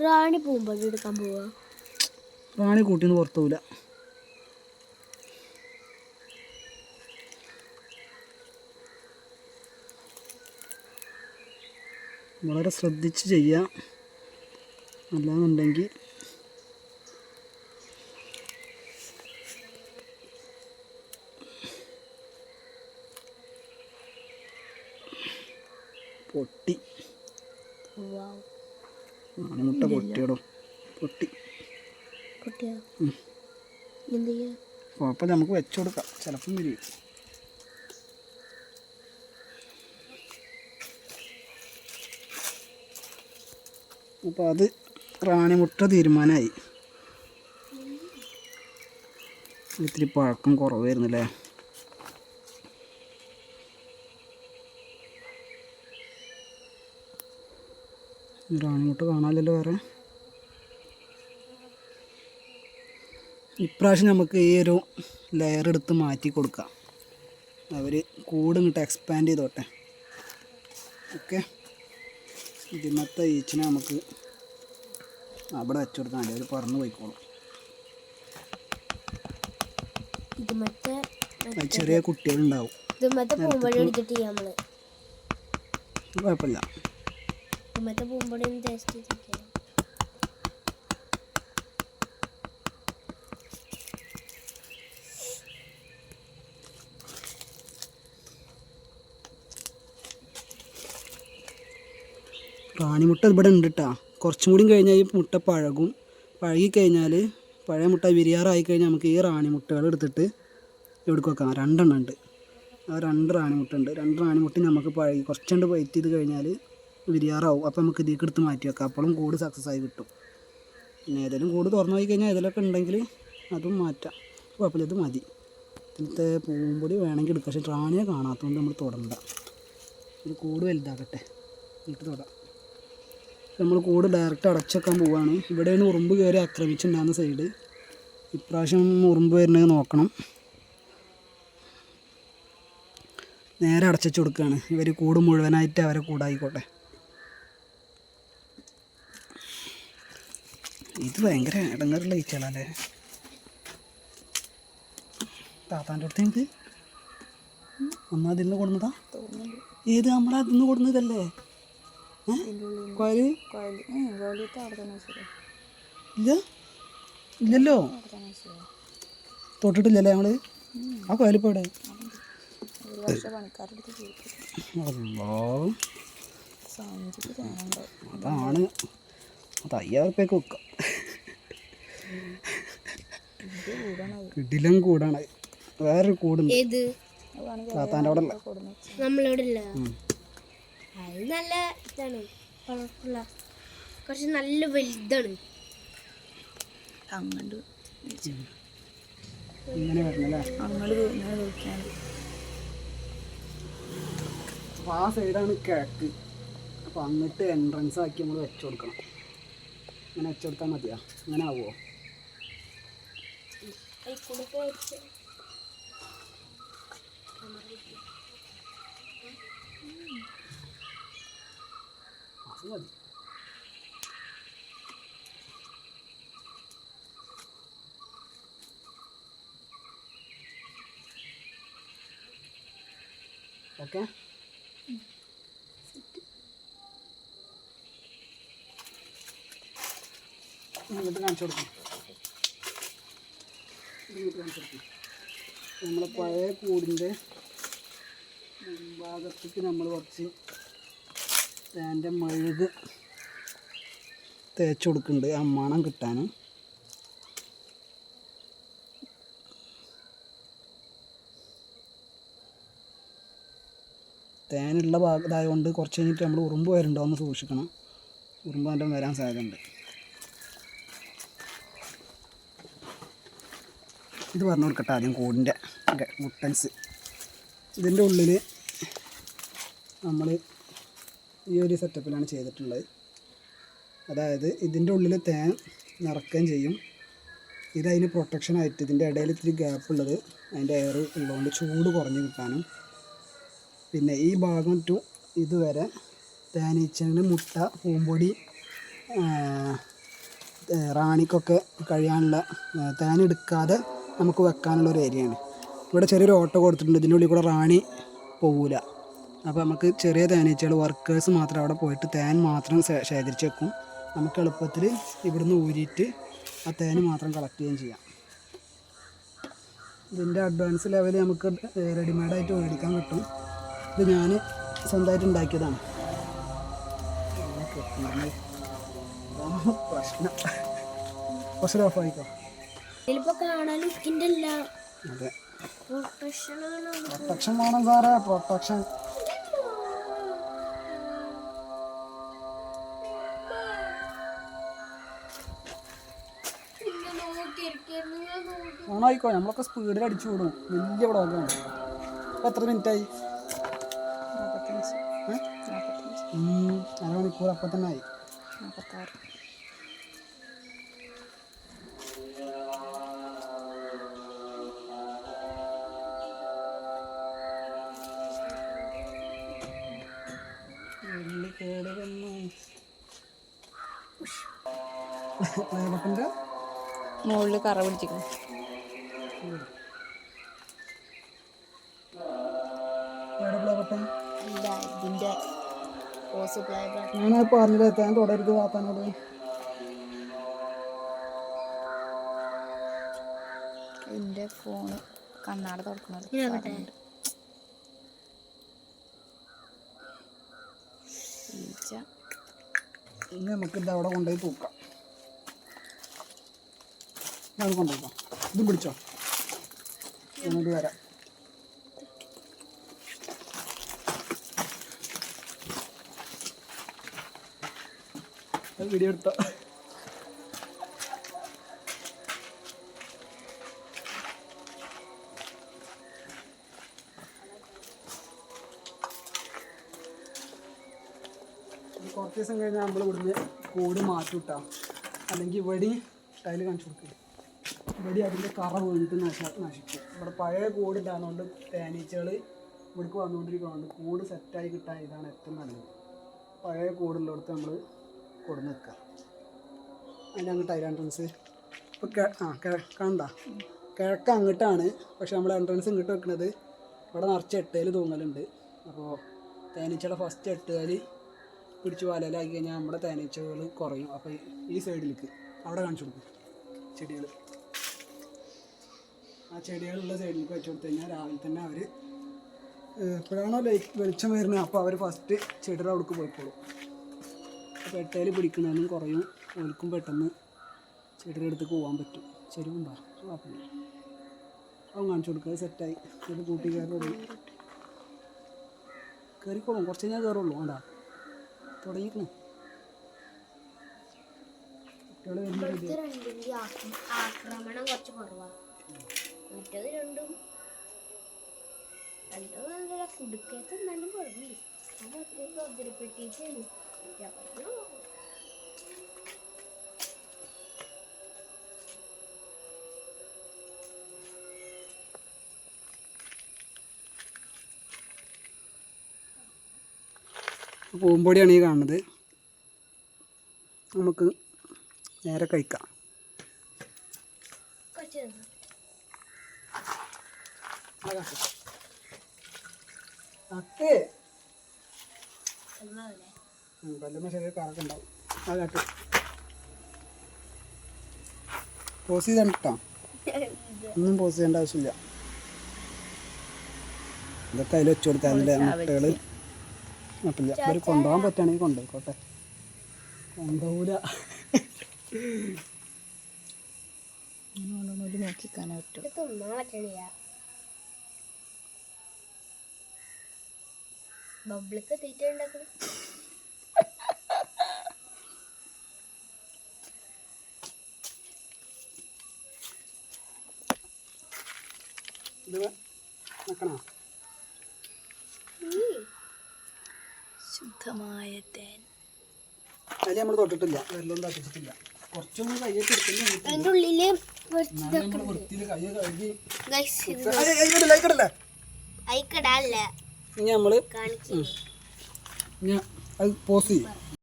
റാണി പൂമ്പൊടി എടുക്കാൻ പോവാ. റാണി കൂട്ടിന്ന് പുറത്തുപോവില്ല. വളരെ ശ്രദ്ധിച്ച് ചെയ്യാം, അല്ലാന്നുണ്ടെങ്കിൽ പൊട്ടി. മുട്ട പൊട്ടിയടോ, പൊട്ടി. കുഴപ്പമില്ല, നമുക്ക് വെച്ചു കൊടുക്കാം, ചിലപ്പം വരും. അപ്പോൾ അത് റാണിമുട്ട തീരുമാനമായി. ഇത്തിരി പഴക്കം കുറവായിരുന്നല്ലേ. റാണിമുട്ട കാണാമല്ലോ വേറെ. ഇപ്രാവശ്യം നമുക്ക് ഈ ഒരു ലെയർ എടുത്ത് മാറ്റി കൊടുക്കാം. അവർ കൂട് ഇങ്ങോട്ട് എക്സ്പാൻഡ് ചെയ്തോട്ടെ. ഓക്കെ, ഇതിമത്തെ ഈച്ചിനെ നമുക്ക് അവിടെ വെച്ചു കൊടുത്താൽ മതി, അവർ പറന്ന് പോയിക്കോളും. ചെറിയ കുട്ടികളുണ്ടാവും. കുഴപ്പമില്ല. റാണിമുട്ട ഇവിടെ ഉണ്ട് കേട്ടോ. കുറച്ചും കൂടി കഴിഞ്ഞാൽ ഈ മുട്ട പഴകിക്കഴിഞ്ഞാൽ, പഴയ മുട്ട വിരിയാറായി കഴിഞ്ഞാൽ നമുക്ക് ഈ റാണിമുട്ടകൾ എടുത്തിട്ട് എവിടെ വെക്കാം. 2 എണ്ണം ഉണ്ട്. ആ 2 റാണിമുട്ട ഉണ്ട്. 2 റാണിമുട്ട നമുക്ക് പഴകി കുറച്ചുകൊണ്ട് വെയിറ്റ് ചെയ്ത് കഴിഞ്ഞാൽ വിരിയാറാവും. അപ്പോൾ നമുക്ക് ഇതിലേക്ക് എടുത്ത് മാറ്റി വെക്കാം. അപ്പോഴും കൂട് സക്സസ് ആയി കിട്ടും. പിന്നെ ഏതെങ്കിലും കൂട് തുറന്നു പോയി കഴിഞ്ഞാൽ ഇതിലൊക്കെ ഉണ്ടെങ്കിൽ അതും മാറ്റാം, കുഴപ്പമില്ല. ഇത് മതി. ഇതിലത്തെ പൂമ്പൊടി വേണമെങ്കിൽ എടുക്കാം. പക്ഷേ റാണിയെ കാണാത്തതുകൊണ്ട് നമ്മൾ തുടണ്ട. ഒരു കൂട് വലുതാകട്ടെ, എന്നിട്ട് തൊടാം. നമ്മൾ കൂട് ഡയറക്റ്റ് അടച്ചേക്കാൻ പോവുകയാണ്. ഇവിടെയാണ് ഉറുമ്പ് കയറി ആക്രമിച്ചിട്ടുണ്ടാകുന്ന സൈഡ്. ഇപ്രാവശ്യം ഉറുമ്പ് വരുന്നത് നോക്കണം. നേരെ അടച്ചു കൊടുക്കുകയാണ്. ഇവർ കൂട് മുഴുവനായിട്ട് അവരെ കൂടായിക്കോട്ടെ. ഇത് ഭയങ്കര ഇടങ്ങറുള്ള ഈച്ചകളല്ലേ. താത്താൻ്റെ അടുത്ത് ഇത് ഒന്നതിൽ നിന്ന് കൊടുന്നതാ. ഏത് നമ്മളതിൽ നിന്ന് കൊടുന്നതല്ലേ? ഇല്ലല്ലോ, തൊട്ടിട്ടില്ലല്ലേ ഞങ്ങള്. ആ കോയലിപ്പോ ഇവിടെ അതാണ്. അത് 5000 ഉറുപ്പ്യക്ക് വെക്കാം. കിടിലം കൂടാണ്. വേറൊരു കൂടുണ്ട് താത്താൻ്റെ അവിടെ നമ്മളോടില്ല. അത് നല്ല ഇതാണ്, കളർഫുള്ള, കുറച്ച് നല്ല വലുതാണ്. ഇങ്ങനെ വരണല്ലേ. അപ്പോൾ ആ സൈഡാണ് കിഴക്ക്. അപ്പോൾ അങ്ങോട്ട് എൻട്രൻസ് ആക്കി നമ്മൾ വെച്ചു കൊടുക്കണം. ഇങ്ങനെ വെച്ചു കൊടുത്താൽ മതിയാ? അങ്ങനെ ആവുമോ? അത് മതി. ഓക്കെ, ഇങ്ങോട്ട് കാണിച്ചു കൊടുക്കാം. ഇങ്ങോട്ട് കാണിച്ചു കൊടുക്കാം. നമ്മളെ പഴയ കൂടിൻ്റെ ഭാഗത്തേക്ക് നമ്മൾ കുറച്ച് തേൻ്റെ മെഴുക് തേച്ച് കൊടുക്കുന്നുണ്ട്, ആ മണം കിട്ടാൻ. തേനുള്ള ഭാഗത്തായതുകൊണ്ട് കുറച്ച് കഴിഞ്ഞിട്ട് നമ്മൾ ഉറുമ്പ് വരുന്നുണ്ടോ എന്ന് സൂക്ഷിക്കണം. ഉറുമ്പ് നല്ല വരാൻ സാധ്യതയുണ്ട്. ഇത് പറഞ്ഞു കൊടുക്കട്ടെ ആദ്യം കൂടിൻ്റെ മുട്ടൻസ്. ഇതിൻ്റെ ഉള്ളിൽ നമ്മൾ ഈ ഒരു സെറ്റപ്പിലാണ് ചെയ്തിട്ടുള്ളത്. അതായത് ഇതിൻ്റെ ഉള്ളിൽ തേൻ നിറക്കുകയും ചെയ്യും. ഇതതിന് പ്രൊട്ടക്ഷനായിട്ട് ഇതിൻ്റെ ഇടയിൽ ഇത്തിരി ഗ്യാപ്പ് ഉള്ളത് അതിൻ്റെ എയർ ഉള്ളതുകൊണ്ട് ചൂട് കുറഞ്ഞ് കിട്ടാനും, പിന്നെ ഈ ഭാഗം ടു ഇതുവരെ തേനീച്ചന് മുട്ട പൂമ്പൊടി റാണിക്കൊക്കെ കഴിയാനുള്ള തേനെടുക്കാതെ നമുക്ക് വെക്കാനുള്ള ഒരു ഏരിയയാണ്. ഇവിടെ ചെറിയൊരു ഓട്ടോ കൊടുത്തിട്ടുണ്ട്. ഇതിൻ്റെ ഉള്ളിൽ കൂടെ റാണി പോവില്ല. അപ്പോൾ നമുക്ക് ചെറിയ തേനീച്ചകൾ വർക്കേഴ്സ് മാത്രം അവിടെ പോയിട്ട് തേൻ മാത്രം ശേഖരിച്ച് വെക്കും. നമുക്ക് എളുപ്പത്തിൽ ഇവിടുന്ന് ഊരിയിട്ട് ആ തേൻ മാത്രം കളക്ട് ചെയ്യുകയും ചെയ്യാം. ഇതിൻ്റെ അഡ്വാൻസ് ലെവൽ നമുക്ക് റെഡിമെയ്ഡായിട്ട് മേടിക്കാൻ കിട്ടും. ഇത് ഞാൻ സ്വന്തമായിട്ട് ഉണ്ടാക്കിയതാണ്. പ്രശ്നം കുറച്ച് ഓഫായിക്കോ. അതെ, പ്രൊട്ടക്ഷൻ വേണം സാറേ, പ്രൊട്ടക്ഷൻ. ആണായിക്കോ, നമ്മളൊക്കെ സ്പീഡിൽ അടിച്ചു വിടും. വലിയ ബ്ലോഗാണ്. ഇപ്പം എത്ര മിനിറ്റായി? 1/2 മണിക്കൂർ അപ്പം തന്നെ ആയി. 46. മുകളിൽ കറ പിടിച്ചിരിക്കുന്നു. ഇതിൻ്റെ ഞാൻ പറഞ്ഞില്ല എത്താൻ തുടരുത് താത്താനോട്. എൻ്റെ ഫോണ് കണ്ണാട തുറക്കുന്നത് ഇനി നമുക്ക് ഇത് അവിടെ കൊണ്ടുപോയി തൂക്കാം. അത് കൊണ്ടുപോകാം. ഇതും പിടിച്ചോ, എന്നിട്ട് വരാം. വീഡിയോ എടുത്തോ. കുറച്ച് ദിവസം കഴിഞ്ഞാൽ നമ്മൾ ഇവിടുന്ന് കൂട് മാറ്റിവിട്ടാ, അല്ലെങ്കിൽ ഇവിടെ ടൈല് കാണിച്ചു കൊടുക്കുക. ഇവിടെ അതിൻ്റെ കറ വീണിട്ട് നശിക്കും. ഇവിടെ പഴയ കൂട് ഇടാന്നുകൊണ്ട് തേനീച്ചകൾ ഇവിടേക്ക് വന്നുകൊണ്ടിരിക്കുന്നുണ്ട്. കൂട് സെറ്റായി കിട്ടാൻ ഇതാണ് ഏറ്റവും നല്ലത്. പഴയ കൂടുള്ളിടത്ത് നമ്മൾ കൊടുന്ന് വെക്കുക. അതിൻ്റെ അങ്ങോട്ട് അതിൽ എൻട്രൻസ് ഇപ്പോൾ കണ്ട കിഴക്ക് അങ്ങോട്ടാണ്. പക്ഷെ നമ്മൾ എൻട്രൻസ് ഇങ്ങോട്ട് വെക്കുന്നത് ഇവിടെ നിറച്ച് എട്ടേൽ തൂങ്ങലുണ്ട്. അപ്പോൾ തേനീച്ചയുടെ ഫസ്റ്റ് എട്ടുകാൽ പിടിച്ച് വലയിലാക്കി കഴിഞ്ഞാൽ നമ്മുടെ തേനീച്ചകൾ കുറയും. അപ്പോൾ ഈ സൈഡിലേക്ക് അവിടെ കാണിച്ചു കൊടുക്കും ചെടികൾ. ആ ചെടികളുള്ള സൈഡിലേക്ക് വെച്ച് കൊടുത്തു കഴിഞ്ഞാൽ രാവിലെ തന്നെ അവർ എപ്പോഴാണോ വെളിച്ചം വരുന്നത് അപ്പോൾ അവർ ഫസ്റ്റ് ചെടിയുടെ അവിടേക്ക് പോയിക്കോളും. അപ്പോൾ എട്ടയിൽ പിടിക്കുന്നതും കുറയും. ഒലിക്കും പെട്ടെന്ന് ചെടിയുടെ അടുത്തേക്ക് പോകാൻ പറ്റും. ചെരുവുണ്ടോ കുഴപ്പമില്ല. അവൻ കാണിച്ചു കൊടുക്കുക. സെറ്റായി ചെടി കൂട്ടി കയറിക്കോളും. കുറച്ച് കഴിഞ്ഞാൽ കയറുള്ളൂ. വേണ്ട തുടങ്ങിക്കണേ. ആക്രമണം കുറച്ച് കുറവാണ്. മറ്റത് രണ്ടും നല്ല കുടുക്കത്ത് എന്നാലും കുഴപ്പമില്ല. സൗകര്യപ്പെട്ടിട്ടാണ്. പൂമ്പൊടിയാണ് ഈ കാണുന്നത്. നമുക്ക് നേരെ കഴിക്കാം. പല്ലുമ്മ ചെറിയ കറക്കം ഉണ്ടാവും. ആ കാട്ട് പോസ് ചെയ്തിട്ടാ. ഒന്നും പോസ് ചെയ്യേണ്ട ആവശ്യമില്ല. ഇതൊക്കെ അതിൽ വെച്ച് കൊടുത്താൽ മുട്ടകൾ കുഴപ്പമില്ല. ഇവർ കൊണ്ടുപോകാൻ പറ്റുകയാണെങ്കിൽ കൊണ്ടുപോയിക്കോട്ടെ. കൊണ്ടുപോകില്ല. നോക്കിക്കാനേ പറ്റും. ബബ്ലൊക്കെ തീറ്റ ഉണ്ടാക്കണം. ശുദ്ധമായ തേൻ. അതിൽ നമ്മൾ തൊട്ടിട്ടില്ല, വെള്ളം തട്ടിച്ചിട്ടില്ല. കുറച്ചൊന്നും കയ്യൊക്കെ എടുത്തില്ല. അതിൻ്റെ ഉള്ളില് വൃത്തിയിൽ കൈ കഴുകി അയക്കടല്ല ഇനി നമ്മൾ അത് പോസ് ചെയ്യും.